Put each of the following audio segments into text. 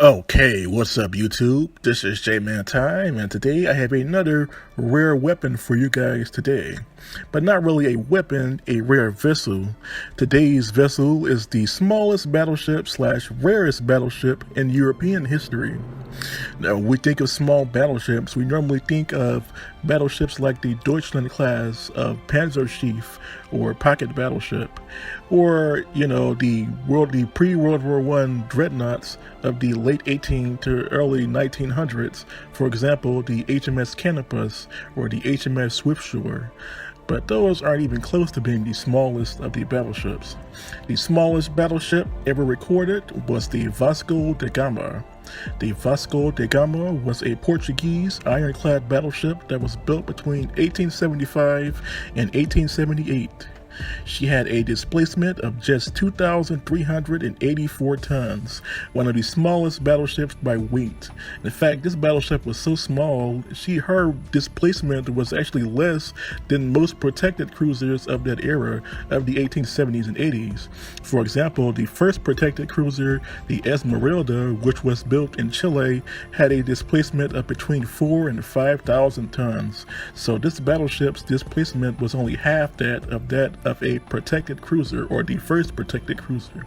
Okay, what's up YouTube? This is J-Man Time, and today I have another rare weapon for you guys today. But not really a weapon, a rare vessel. Today's vessel is the smallest battleship / rarest battleship in European history. Now, when we think of small battleships, we normally think of battleships like the Deutschland class of Panzerschiff or pocket battleship, or the pre-World War I dreadnoughts of the late 18 to early 1900s. For example, the HMS Canopus or the HMS Swiftshore. But those aren't even close to being the smallest of the battleships. The smallest battleship ever recorded was the Vasco Da Gama. The Vasco Da Gama was a Portuguese ironclad battleship that was built between 1875 and 1878. She had a displacement of just 2,384 tons, one of the smallest battleships by weight. In fact, this battleship was so small, her displacement was actually less than most protected cruisers of that era of the 1870s and 80s. For example, the first protected cruiser, the Esmeralda, which was built in Chile, had a displacement of between 4,000 and 5,000 tons. So this battleship's displacement was only half that of a protected cruiser, or the first protected cruiser.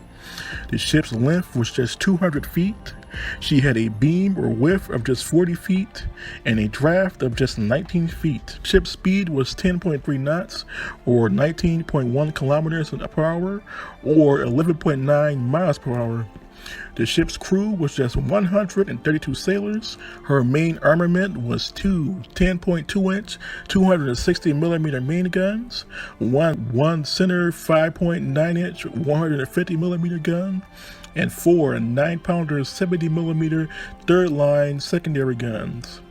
The ship's length was just 200 feet. She had a beam or width of just 40 feet and a draft of just 19 feet. Ship speed was 10.3 knots or 19.1 kilometers per hour or 11.9 miles per hour. The ship's crew was just 132 sailors. Her main armament was two 10.2-inch, 260mm main guns, one center 5.9-inch, 150mm gun, and four 9-pounder 70mm third-line secondary guns.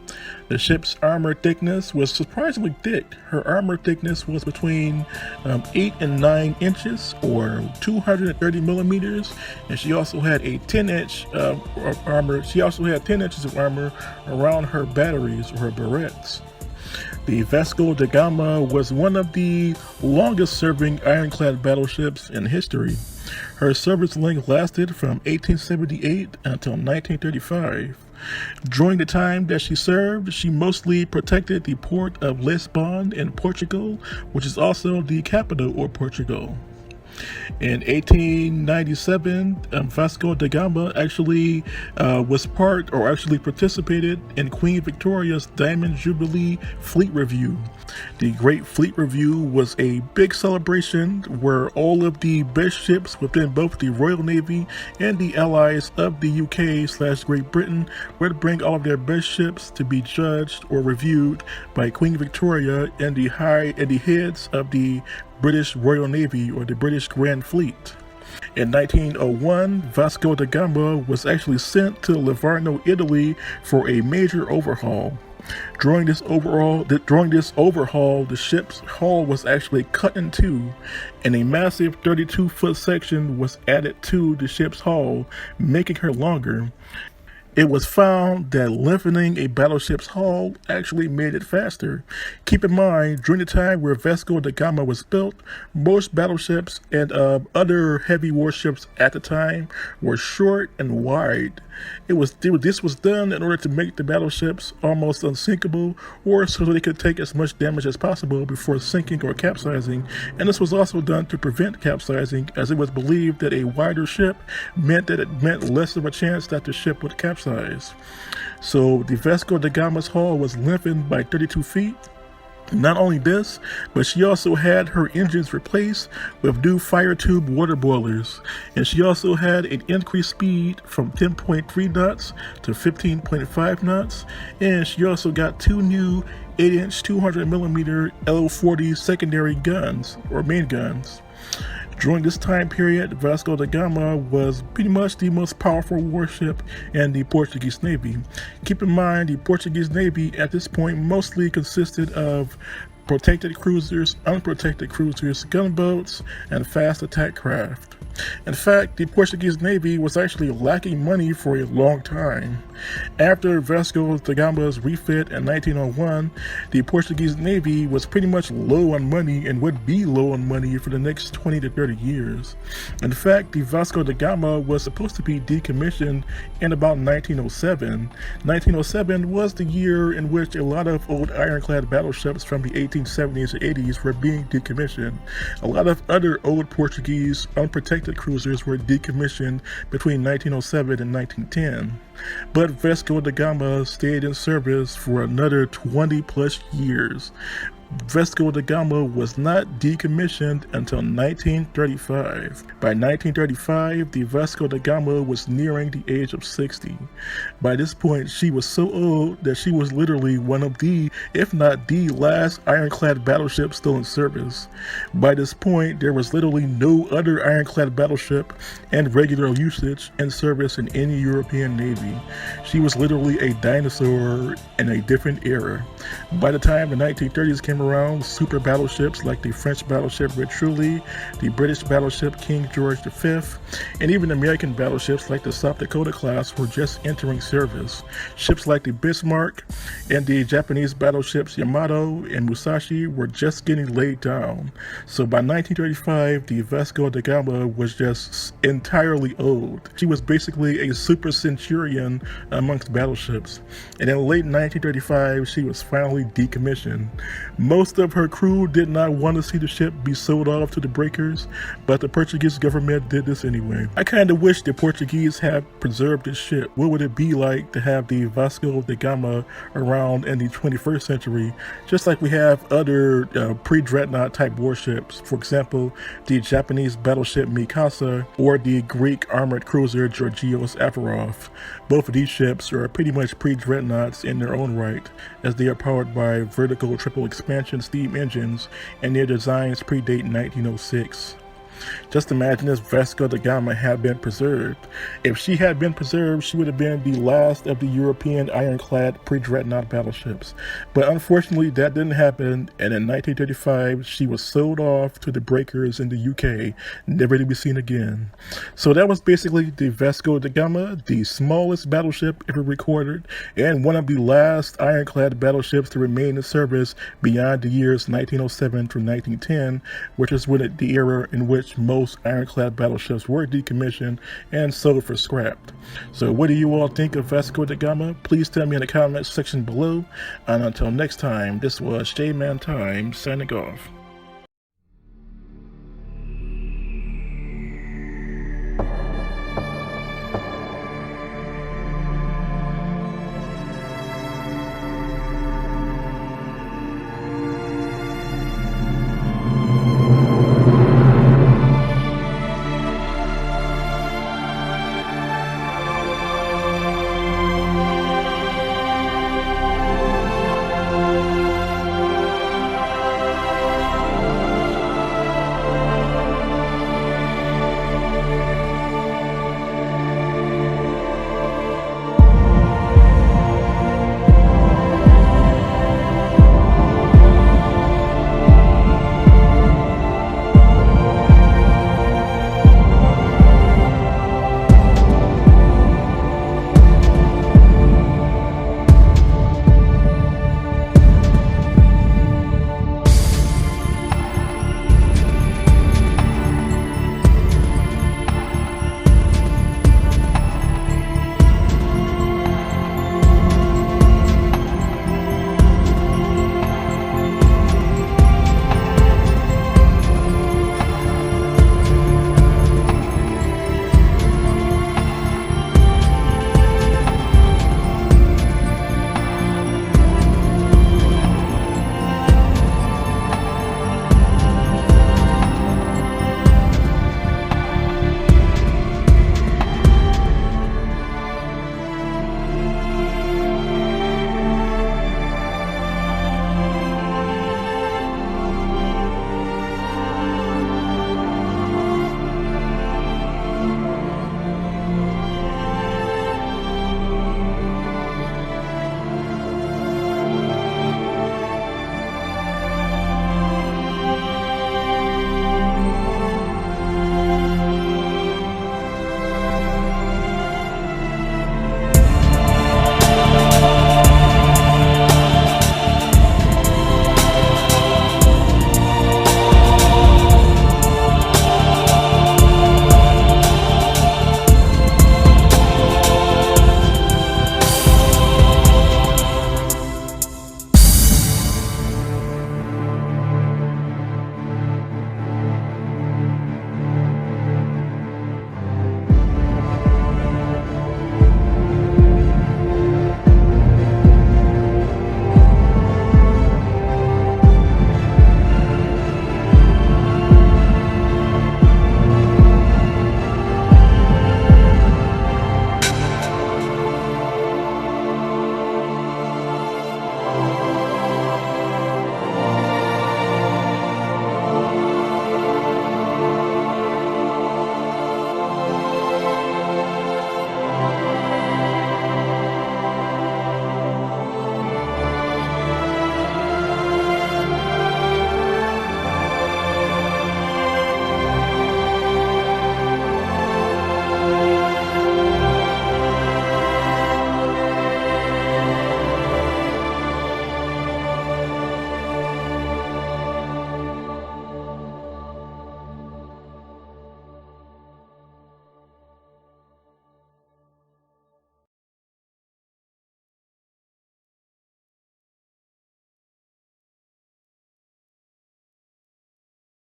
The ship's armor thickness was surprisingly thick. Her armor thickness was between 8 and 9 inches, or 230 millimeters, and she also had a 10-inch armor. She also had 10 inches of armor around her batteries, or her barrettes. The Vasco Da Gama was one of the longest-serving ironclad battleships in history. Her service length lasted from 1878 until 1935. During the time that she served, she mostly protected the port of Lisbon in Portugal, which is also the capital of Portugal. In 1897, Vasco da Gama actually participated in Queen Victoria's Diamond Jubilee Fleet Review. The Great Fleet Review was a big celebration where all of the best ships within both the Royal Navy and the allies of the UK/Great Britain would bring all of their best ships to be judged or reviewed by Queen Victoria and the heads of the British Royal Navy, or the British Grand Fleet. In 1901, Vasco da Gama was actually sent to Livorno, Italy for a major overhaul. During this overhaul, the ship's hull was actually cut in two, and a massive 32-foot section was added to the ship's hull, making her longer. It was found that lengthening a battleship's hull actually made it faster. Keep in mind, during the time where Vasco da Gama was built, most battleships and other heavy warships at the time were short and wide. This was done in order to make the battleships almost unsinkable, or so they could take as much damage as possible before sinking or capsizing. And this was also done to prevent capsizing, as it was believed that a wider ship meant less of a chance that the ship would capsize. So the Vasco da Gama's hull was lengthened by 32 feet. Not only this, but she also had her engines replaced with new fire tube water boilers, and she also had an increased speed from 10.3 knots to 15.5 knots, and she also got two new 8-inch 200mm L40 secondary guns, or main guns. During this time period, Vasco da Gama was pretty much the most powerful warship in the Portuguese Navy. Keep in mind, the Portuguese Navy at this point mostly consisted of protected cruisers, unprotected cruisers, gunboats, and fast attack craft. In fact, the Portuguese Navy was actually lacking money for a long time. After Vasco da Gama's refit in 1901, the Portuguese Navy was pretty much low on money and would be low on money for the next 20 to 30 years. In fact, the Vasco da Gama was supposed to be decommissioned in about 1907. 1907 was the year in which a lot of old ironclad battleships from the 1870s and 80s were being decommissioned. A lot of other old Portuguese unprotected cruisers were decommissioned between 1907 and 1910. But Vasco da Gama stayed in service for another 20 plus years. Vasco da Gama was not decommissioned until 1935. By 1935, the Vasco da Gama was nearing the age of 60. By this point, she was so old that she was literally one of the, if not the last ironclad battleship still in service. By this point, there was literally no other ironclad battleship and regular usage in service in any European navy. She was literally a dinosaur in a different era. By the time the 1930s came around, super battleships like the French battleship Truly, the British battleship King George V, and even American battleships like the South Dakota class were just entering service. Ships like the Bismarck and the Japanese battleships Yamato and Musashi were just getting laid down. So by 1935, the Vasco da Gama was just entirely old. She was basically a super centurion amongst battleships. And in late 1935, she was finally decommissioned. Most of her crew did not want to see the ship be sold off to the breakers, but the Portuguese government did this anyway. I kind of wish the Portuguese had preserved this ship. What would it be like to have the Vasco da Gama around in the 21st century, just like we have other pre-dreadnought type warships? For example, the Japanese battleship Mikasa or the Greek armored cruiser Georgios Averov. Both of these ships are pretty much pre-dreadnoughts in their own right, as they are powered by vertical triple expansion steam engines, and their designs predate 1906. Just imagine if Vasco da Gama had been preserved. If she had been preserved, she would have been the last of the European ironclad pre-dreadnought battleships. But unfortunately, that didn't happen, and in 1935, she was sold off to the breakers in the UK, never to be seen again. So that was basically the Vasco da Gama, the smallest battleship ever recorded, and one of the last ironclad battleships to remain in service beyond the years 1907 through 1910, which is when the era in which most ironclad battleships were decommissioned and sold for scrap. So what do you all think of Vasco da Gama? Please tell me in the comments section below. And until next time, this was J-Man Time signing off.